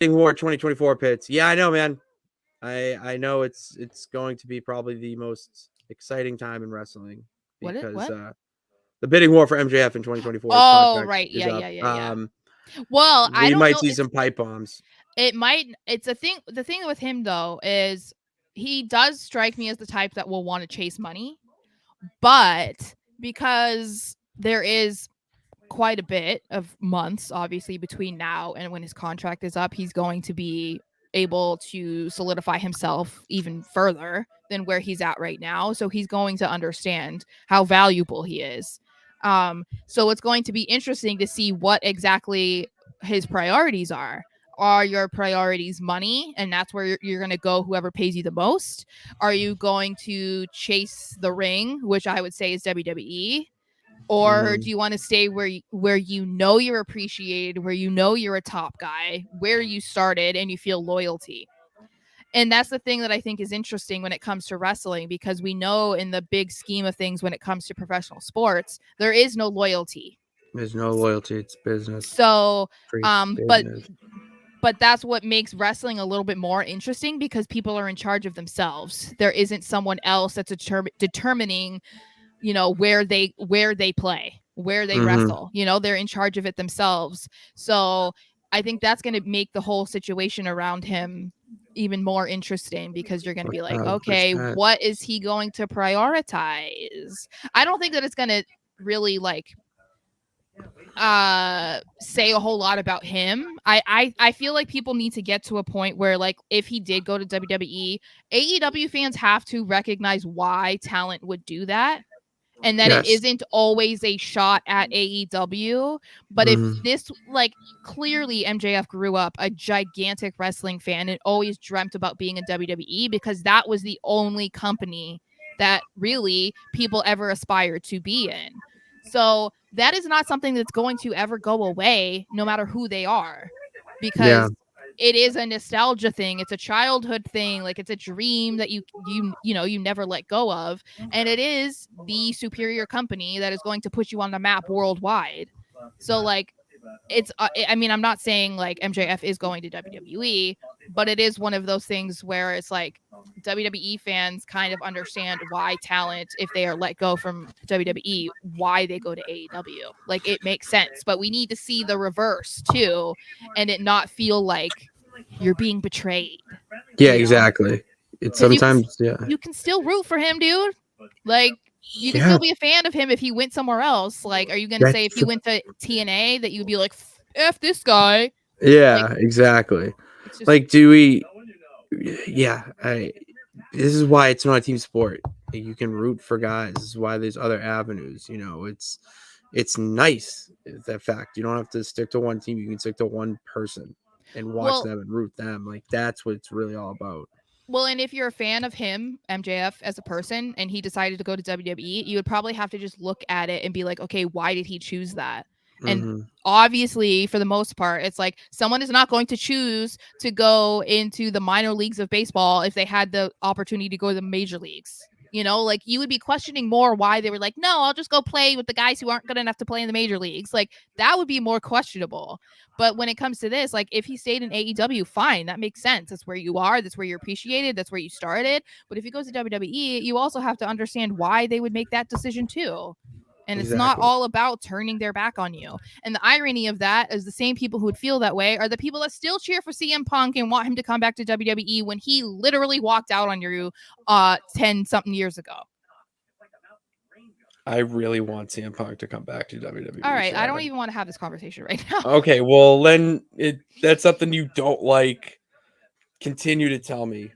War 2024 pits. Yeah, I know, man. I know it's going to be probably the most exciting time in wrestling because What? the bidding war for MJF in 2024, his Oh, contract right. is Yeah, up. yeah, yeah, yeah. Well, I We don't might know. see some pipe bombs. It might. It's a thing. The thing with him though is he does strike me as the type that will want to chase money, but because there is quite a bit of months, obviously, between now and when his contract is up, he's going to be able to solidify himself even further than where he's at right now. So he's going to understand how valuable he is. So it's going to be interesting to see what exactly his priorities are. Are your priorities money, and that's where you're going to go whoever pays you the most? Are you going to chase the ring, which I would say is WWE? Or do you want to stay where you know you're appreciated, where you know you're a top guy, where you started and you feel loyalty? And that's the thing that I think is interesting when it comes to wrestling, because we know in the big scheme of things when it comes to professional sports, there is no loyalty. There's no loyalty. It's business. So, Straight business. but that's what makes wrestling a little bit more interesting, because people are in charge of themselves. There isn't someone else that's determining where they play, where they wrestle. They're in charge of it themselves. So I think that's going to make the whole situation around him even more interesting, because you're going to be like, okay, what is he going to prioritize? I don't think that it's going to really say a whole lot about him. I feel like people need to get to a point where, like, if he did go to WWE, AEW fans have to recognize why talent would do that, and that it isn't always a shot at AEW. But if this, clearly MJF grew up a gigantic wrestling fan and always dreamt about being in WWE, because that was the only company that really people ever aspired to be in. So that is not something that's going to ever go away, no matter who they are, because it is a nostalgia thing. It's a childhood thing. Like, it's a dream that you never let go of. And it is the superior company that is going to put you on the map worldwide. So, it's, I mean, I'm not saying like MJF is going to WWE, but it is one of those things where it's like WWE fans kind of understand why talent, if they are let go from WWE, why they go to AEW. Like, it makes sense, but we need to see the reverse too, and it not feel like you're being betrayed. Yeah, exactly. It's sometimes, you can still root for him, dude. Like, you can still be a fan of him if he went somewhere else. Like, are you going to say if he went to TNA that you would be like, F this guy? Yeah, exactly. Like, do we? Yeah, this is why it's not a team sport. You can root for guys. This is why there's other avenues. It's nice, that fact. You don't have to stick to one team. You can stick to one person and watch them and root them. Like, that's what it's really all about. Well, and if you're a fan of him, MJF, as a person, and he decided to go to WWE, you would probably have to just look at it and be like, okay, why did he choose that? And obviously, for the most part, it's like someone is not going to choose to go into the minor leagues of baseball if they had the opportunity to go to the major leagues. Like, you would be questioning more why they were like, no, I'll just go play with the guys who aren't good enough to play in the major leagues. Like, that would be more questionable. But when it comes to this, like, if he stayed in AEW, fine, that makes sense. That's where you are. That's where you're appreciated. That's where you started. But if he goes to WWE, you also have to understand why they would make that decision too. And it's not all about turning their back on you. And the irony of that is the same people who would feel that way are the people that still cheer for CM Punk and want him to come back to WWE when he literally walked out on you 10-something years ago. I really want CM Punk to come back to WWE. All right, I don't even want to have this conversation right now. Okay, well, then that's something you don't like. Continue to tell me.